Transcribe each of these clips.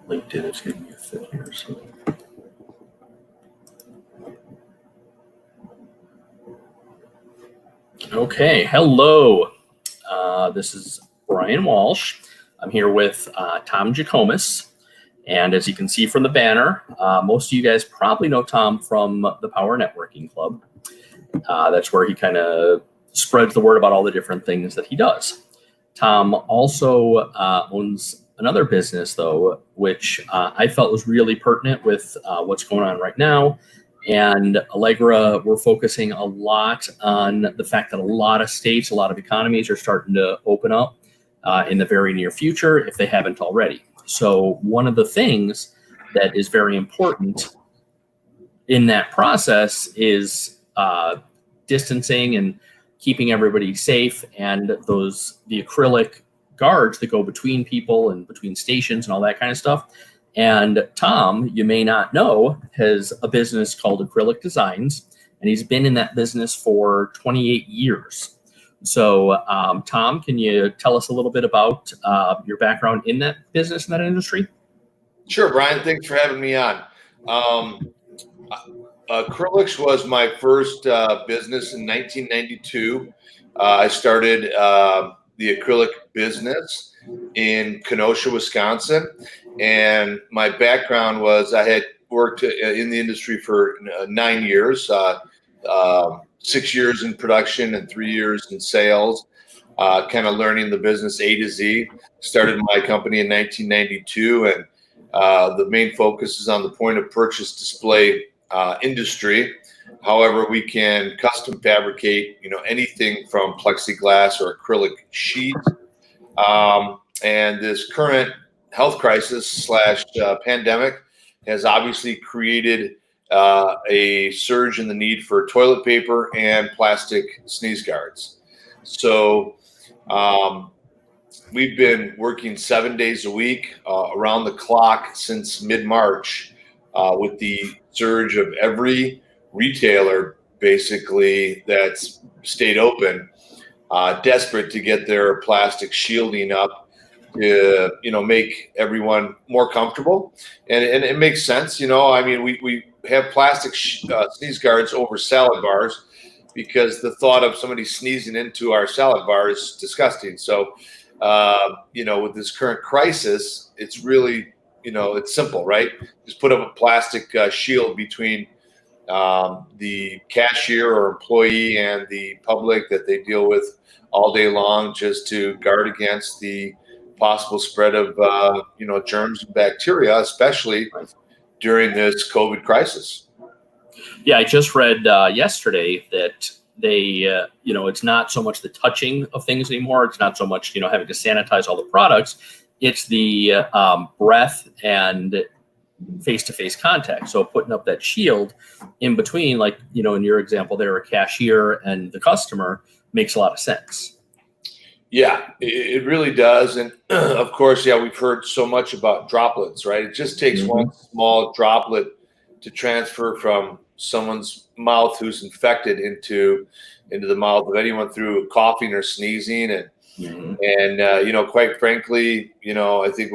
LinkedIn is giving me a fit here. So. Okay, hello. This is Brian Walsh. I'm here with Tom Jackomis. And as you can see from the banner, most of you guys probably know Tom from the Power Networking Club. That's where he kind of spreads the word about all the different things that he does. Tom also owns another business, though, which I felt was really pertinent with what's going on right now. And Allegra, we're focusing a lot on the fact that a lot of states, a lot of economies are starting to open up in the very near future, if they haven't already. So one of the things that is very important in that process is distancing and keeping everybody safe, and the acrylic guards that go between people and between stations and all that kind of stuff. And Tom, you may not know, has a business called Acrylic Designs, and he's been in that business for 28 years. So, Tom, can you tell us a little bit about your background in that business, in that industry? Sure, Brian. Thanks for having me on. Acrylics was my first business in 1992. I started the acrylic business in Kenosha, Wisconsin. And my background was I had worked in the industry for 9 years, 6 years in production and 3 years in sales, kind of learning the business A to Z. Started my company in 1992, and the main focus is on the point of purchase display industry. However, we can custom fabricate, anything from plexiglass or acrylic sheet. And this current health crisis / pandemic has obviously created a surge in the need for toilet paper and plastic sneeze guards. So we've been working 7 days a week around the clock since mid-March with the surge of every retailer basically that's stayed open, desperate to get their plastic shielding up to make everyone more comfortable, and it makes sense. We have plastic sneeze guards over salad bars because the thought of somebody sneezing into our salad bar is disgusting. So with this current crisis, it's really it's simple, right? Just put up a plastic shield between the cashier or employee and the public that they deal with all day long, just to guard against the possible spread of germs and bacteria, especially during this COVID crisis. Yeah, I just read yesterday that they, it's not so much the touching of things anymore. It's not so much, having to sanitize all the products. It's the breath and face-to-face contact. So putting up that shield in between, like, in your example there, a cashier and the customer, makes a lot of sense. Yeah, it really does. And of course, we've heard so much about droplets, right? It just takes one small droplet to transfer from someone's mouth who's infected into the mouth of anyone through coughing or sneezing. And quite frankly, I think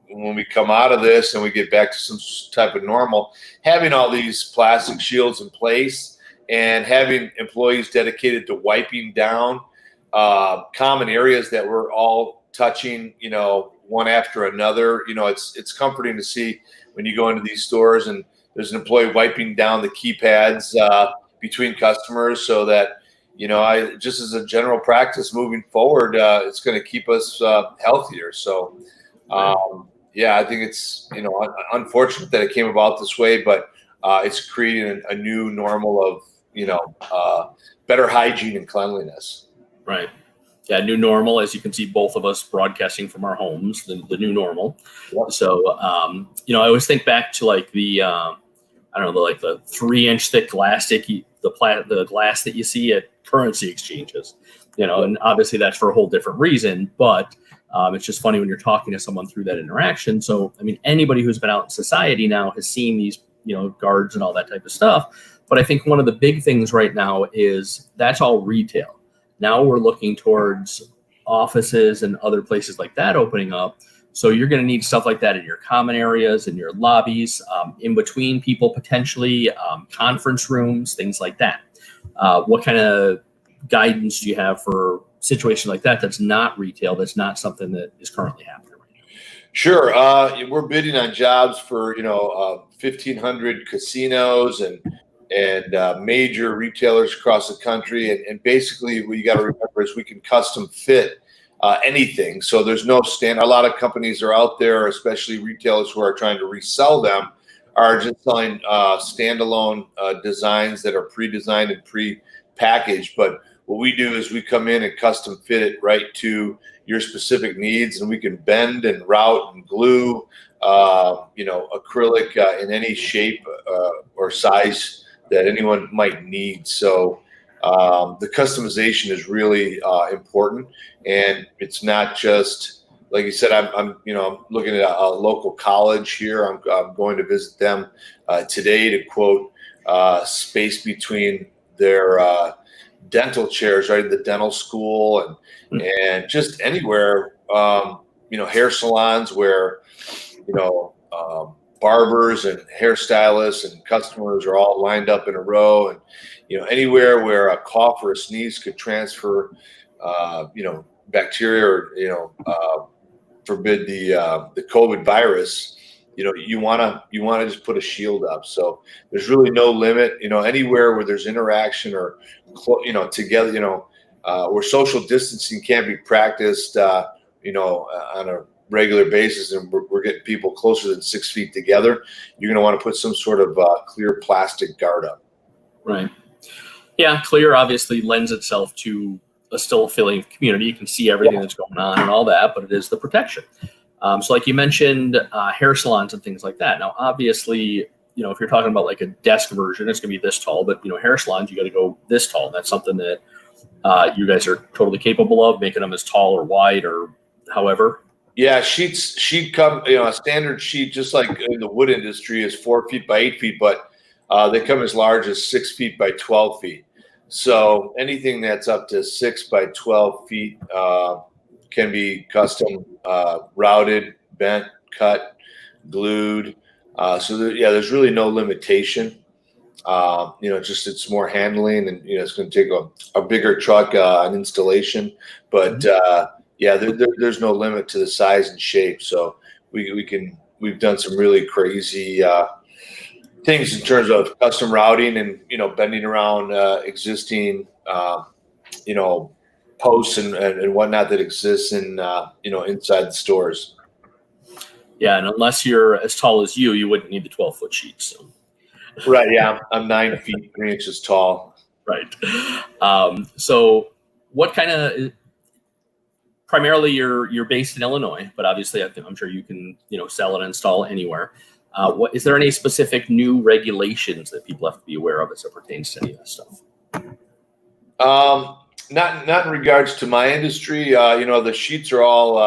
when we come out of this and we get back to some type of normal, having all these plastic shields in place and having employees dedicated to wiping down common areas that we're all touching, one after another. It's comforting to see when you go into these stores and there's an employee wiping down the keypads between customers, so that I just, as a general practice moving forward, it's going to keep us healthier. So I think it's unfortunate that it came about this way, but it's creating a new normal of better hygiene and cleanliness. Right. Yeah, new normal, as you can see, both of us broadcasting from our homes, the new normal. Yep. So, I always think back to like the 3-inch thick glass the glass that you see at currency exchanges, and obviously that's for a whole different reason, but it's just funny when you're talking to someone through that interaction. So, anybody who's been out in society now has seen these, guards and all that type of stuff. But I think one of the big things right now is that's all retail. Now we're looking towards offices and other places like that opening up. So you're going to need stuff like that in your common areas, in your lobbies, in between people potentially, conference rooms, things like that. What kind of guidance do you have for situations like that that's not retail, that's not something that is currently happening right now? Sure. We're bidding on jobs for 1,500 casinos and major retailers across the country. And basically, what you got to remember is we can custom fit anything. So there's no stand. A lot of companies are out there, especially retailers who are trying to resell them, are just selling standalone designs that are pre-designed and pre-packaged. But what we do is we come in and custom fit it right to your specific needs, and we can bend and route and glue, acrylic in any shape or size that anyone might need. So the customization is really important, and it's not just like you said. I'm looking at a local college here. I'm going to visit them today to quote space between their dental chairs, right? The dental school and just anywhere, hair salons where, barbers and hairstylists and customers are all lined up in a row, and, anywhere where a cough or a sneeze could transfer, bacteria or, forbid the COVID virus. You want to just put a shield up. So there's really no limit, anywhere where there's interaction or, together, where social distancing can be practiced, on a regular basis, and we're getting people closer than 6 feet together. You're going to want to put some sort of clear plastic guard up. Right. Yeah. Clear obviously lends itself to a still feeling of community. You can see everything that's going on and all that, but it is the protection. So like you mentioned, hair salons and things like that. Now, obviously, if you're talking about like a desk version, it's going to be this tall, but, hair salons, you got to go this tall. That's something that you guys are totally capable of, making them as tall or wide or however. Yeah, sheet come, a standard sheet, just like in the wood industry, is 4 feet by 8 feet, but they come as large as 6 feet by 12 feet. So anything that's up to 6 by 12 feet can be custom routed, bent, cut, glued. There's really no limitation. It's more handling, and it's going to take a bigger truck, an installation, but there's no limit to the size and shape. So we've done some really crazy things in terms of custom routing and bending around existing posts and whatnot that exists in inside the stores. Yeah, and unless you're as tall as you wouldn't need the 12-foot sheets. So. Right. Yeah, I'm 9 feet 3 inches tall. Right. So what kind of? Primarily, you're based in Illinois, but obviously, I'm sure you can sell and install anywhere. What is there any specific new regulations that people have to be aware of as it pertains to any of this stuff? Not in regards to my industry. The sheets are all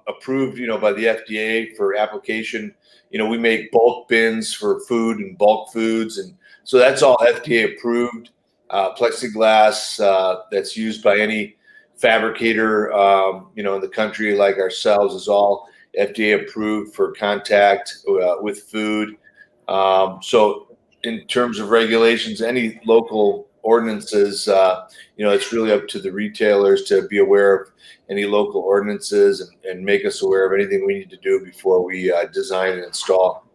approved by the FDA for application. We make bulk bins for food and bulk foods, and so that's all FDA approved. Plexiglass that's used by any fabricator in the country like ourselves is all FDA approved for contact with food. So in terms of regulations, any local ordinances, it's really up to the retailers to be aware of any local ordinances and make us aware of anything we need to do before we design and install.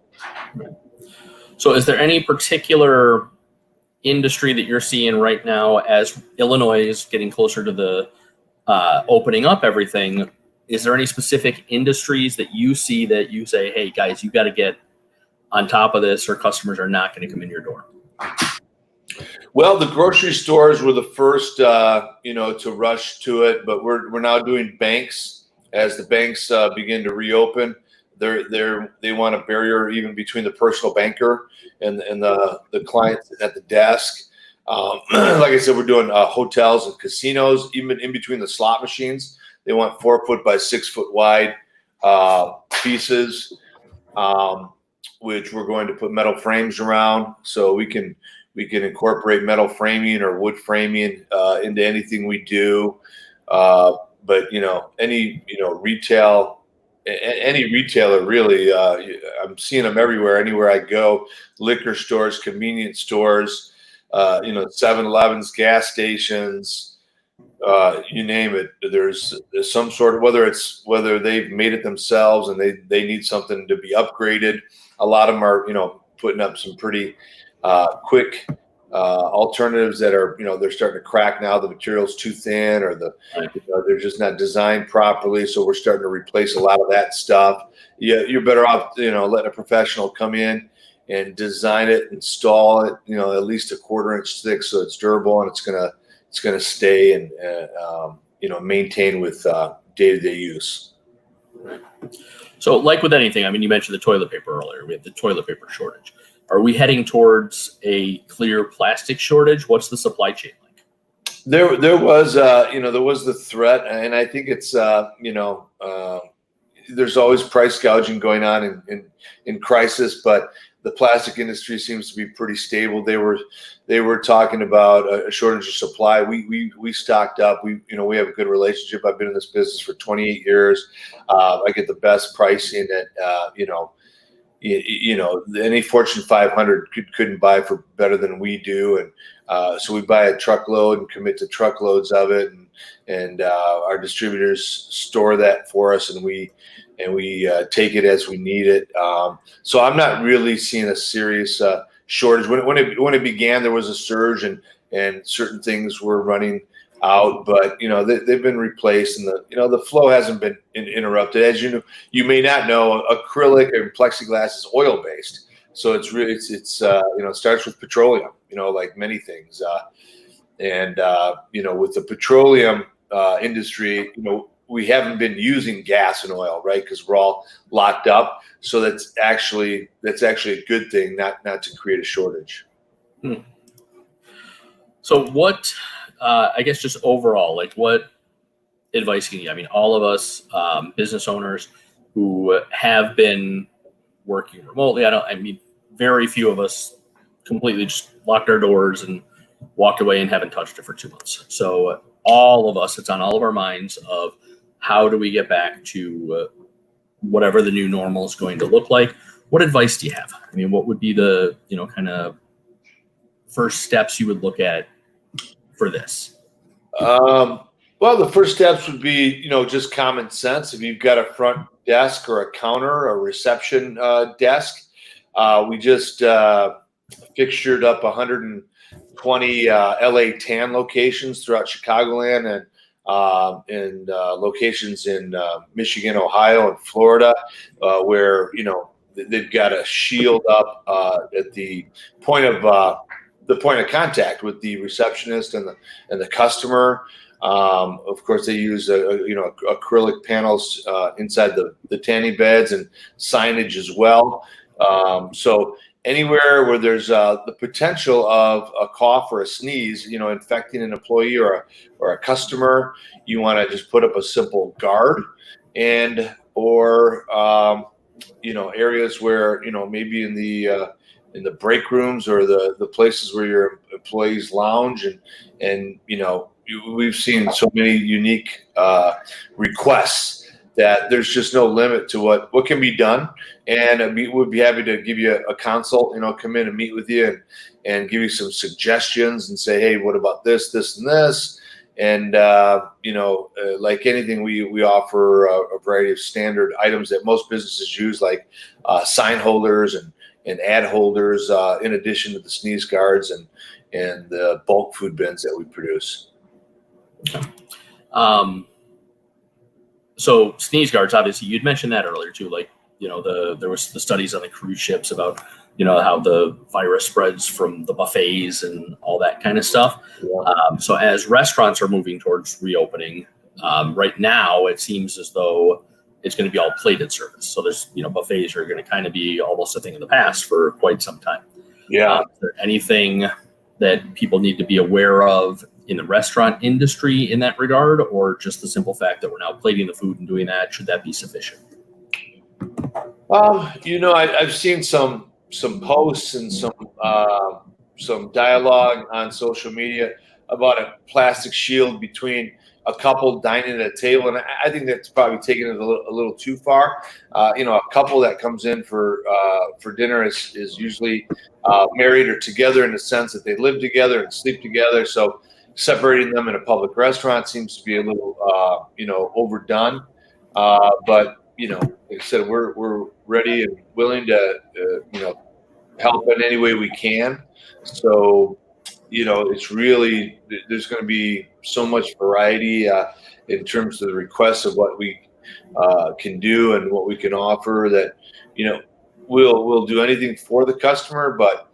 So is there any particular industry that you're seeing right now as Illinois is getting closer to the opening up everything? Is there any specific industries that you see that you say, hey guys, you got to get on top of this or customers are not going to come in your door? Well, the grocery stores were the first, to rush to it, but we're now doing banks. As the banks begin to reopen, they want a barrier even between the personal banker and the client at the desk. Like I said, we're doing hotels and casinos, even in between the slot machines. They want 4 foot by 6 foot wide pieces, which we're going to put metal frames around, so we can incorporate metal framing or wood framing into anything we do. But any retail any retailer really. I'm seeing them everywhere, anywhere I go. Liquor stores, convenience stores, 7-Elevens, gas stations, you name it. There's some sort of, whether they've made it themselves and they need something to be upgraded. A lot of them are putting up some pretty quick alternatives that are they're starting to crack now. The material's too thin, or they're just not designed properly. So we're starting to replace a lot of that stuff. You're better off letting a professional come in and design it, install it, at least a 1/4 inch thick, so it's durable and it's gonna stay and maintain with day-to-day use. Right. So, like with anything, I mean, you mentioned the toilet paper earlier. We have the toilet paper shortage. Are we heading towards a clear plastic shortage? What's the supply chain like? There was the threat, and I think it's there's always price gouging going on in crisis, but the plastic industry seems to be pretty stable. They were talking about a shortage of supply. We stocked up. We have a good relationship. I've been in this business for 28 years. I get the best pricing at any Fortune 500 couldn't buy for better than we do, and so we buy a truckload and commit to truckloads of it, and our distributors store that for us, and we take it as we need it. So I'm not really seeing a serious shortage. When it began, there was a surge, and certain things were running out, but they've been replaced, and the flow hasn't been interrupted. As you may not know, acrylic and plexiglass is oil based, so it's really it starts with petroleum, like many things, and with the petroleum industry, we haven't been using gas and oil, right? Because we're all locked up. So that's actually a good thing, not to create a shortage. So what, I guess just overall, like what advice can you, I mean, all of us business owners who have been working remotely, very few of us completely just locked our doors and walked away and haven't touched it for 2 months. So all of us, it's on all of our minds of how do we get back to whatever the new normal is going to look like. What advice do you have? I mean, what would be the kind of first steps you would look at for this? Well, the first steps would be just common sense. If you've got a front desk or a counter, a reception desk, we just fixtured up 120 LA tan locations throughout Chicagoland, and locations in Michigan, Ohio, and Florida, where they've got a shield up at the point of contact with the receptionist and the customer. Of course, they use acrylic panels inside the tanning beds and signage as well. So anywhere where there's the potential of a cough or a sneeze, infecting an employee or a customer, you want to just put up a simple guard, or areas where maybe in the break rooms or the places where your employees lounge, and we've seen so many unique requests that there's just no limit to what can be done. And we'd be happy to give you a consult, come in and meet with you and give you some suggestions and say, hey, what about this, this, and this? And, like anything, we offer a variety of standard items that most businesses use, like sign holders and ad holders, in addition to the sneeze guards and the bulk food bins that we produce. Okay. So sneeze guards, obviously, you'd mentioned that earlier too. Like, there was the studies on the cruise ships about, how the virus spreads from the buffets and all that kind of stuff. Yeah. So as restaurants are moving towards reopening, right now it seems as though it's going to be all plated service. So there's, buffets are going to kind of be almost a thing of the past for quite some time. Yeah. Is there anything that people need to be aware of in the restaurant industry in that regard, or just the simple fact that we're now plating the food and doing that, should that be sufficient? I've seen some posts and some dialogue on social media about a plastic shield between a couple dining at a table, and I think that's probably taking it a little too far. A couple that comes in for dinner is usually married or together in the sense that they live together and sleep together. So separating them in a public restaurant seems to be a little overdone. But like I said, we're ready and willing to help in any way we can. So it's really, there's going to be so much variety in terms of the requests of what we can do and what we can offer that, we'll do anything for the customer, but,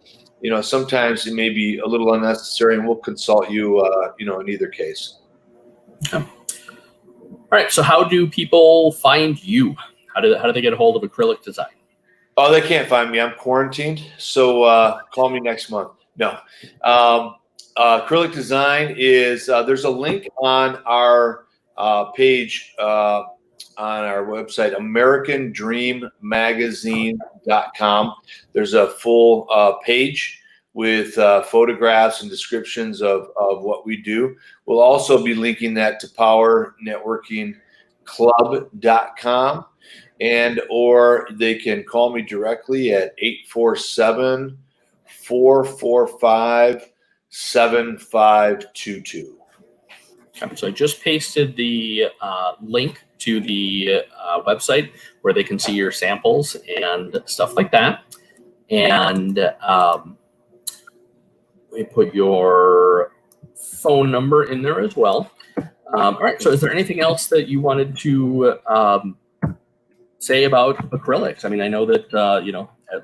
sometimes it may be a little unnecessary, and we'll consult you, in either case. Okay. All right. So how do people find you? How do they get a hold of Acrylic Design? Oh, they can't find me. I'm quarantined. So call me next month. No. Acrylic Design is there's a link on our page on our website, AmericanDreamMagazine.com. There's a full page with photographs and descriptions of what we do. We'll also be linking that to PowerNetworkingClub.com. or they can call me directly at 847-445-7522. Okay, so I just pasted the link to the website where they can see your samples and stuff like that. And we put your phone number in there as well. All right, so is there anything else that you wanted to say about acrylics? I mean, I know that,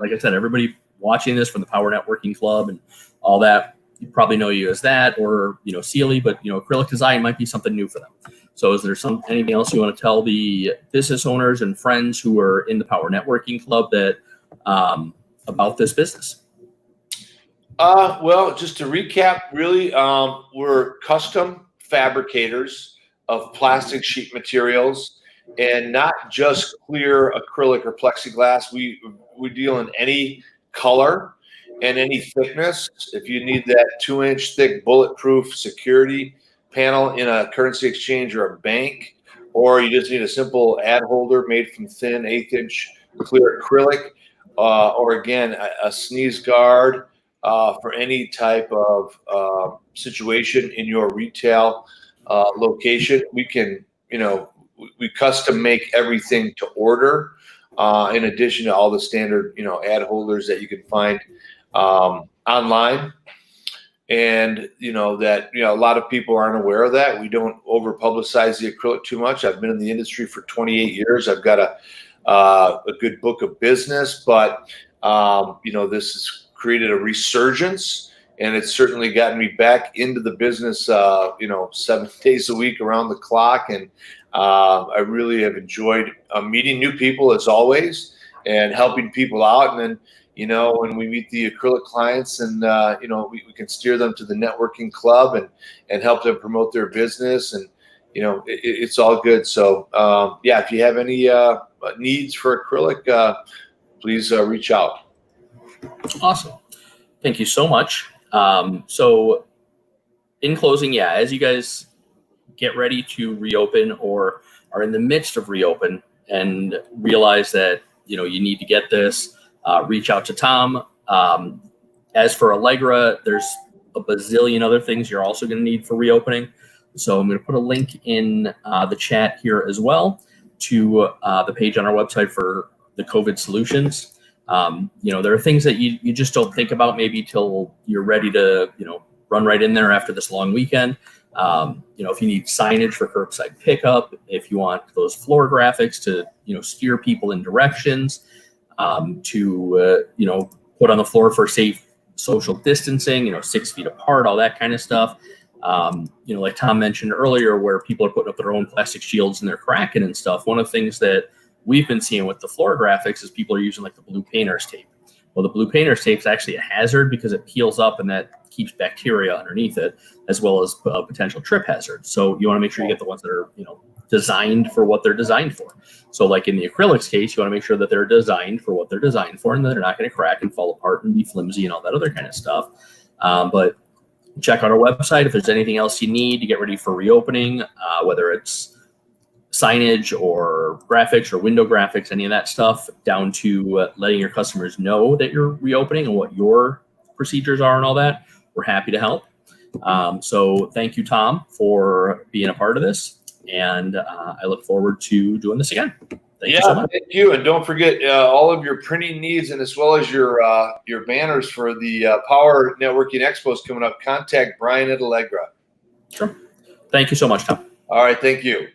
like I said, everybody watching this from the Power Networking Club and all that, you probably know you as that, or, Sealy, but, Acrylic Design might be something new for them. So is there anything else you want to tell the business owners and friends who are in the Power Networking Club that about this business? Well, just to recap, really, we're custom fabricators of plastic sheet materials, and not just clear acrylic or plexiglass. We deal in any color and any thickness. If you need that 2-inch thick bulletproof security panel in a currency exchange or a bank, or you just need a simple ad holder made from thin 1/8-inch clear acrylic, or again, a sneeze guard for any type of situation in your retail location, we can, we custom make everything to order, in addition to all the standard, ad holders that you can find online. And, that, a lot of people aren't aware of that. We don't over publicize the acrylic too much. I've been in the industry for 28 years. I've got a good book of business, but, this has created a resurgence, and it's certainly gotten me back into the business, 7 days a week around the clock. And I really have enjoyed meeting new people, as always, and helping people out. And then, when we meet the acrylic clients, and we can steer them to the networking club and help them promote their business, and it's all good. So if you have any needs for acrylic, please reach out. Awesome. Thank you so much. So in closing, as you guys get ready to reopen or are in the midst of reopen and realize that, you need to get this, reach out to Tom. As for Allegra, there's a bazillion other things you're also going to need for reopening. So I'm going to put a link in the chat here as well to the page on our website for the COVID solutions. There are things that you just don't think about maybe till you're ready to, run right in there after this long weekend. If you need signage for curbside pickup, if you want those floor graphics to, steer people in directions, to, put on the floor for safe social distancing, 6 feet apart, all that kind of stuff. Like Tom mentioned earlier, where people are putting up their own plastic shields and they're cracking and stuff. One of the things that we've been seeing with the floor graphics is people are using like the blue painter's tape. Well, the blue painter's tape is actually a hazard because it peels up and that keeps bacteria underneath it, as well as a potential trip hazard. So you want to make sure you get the ones that are, designed for what they're designed for. So like in the acrylics case, you want to make sure that they're designed for what they're designed for, and that they're not going to crack and fall apart and be flimsy and all that other kind of stuff. But check out our website if there's anything else you need to get ready for reopening, whether it's signage or graphics or window graphics, any of that stuff, down to letting your customers know that you're reopening and what your procedures are and all that. We're happy to help. So thank you, Tom, for being a part of this. And I look forward to doing this again. Thank you so much. Thank you. And don't forget all of your printing needs, and as well as your banners for the Power Networking Expos coming up, contact Brian at Allegra. Sure. Thank you so much, Tom. All right. Thank you.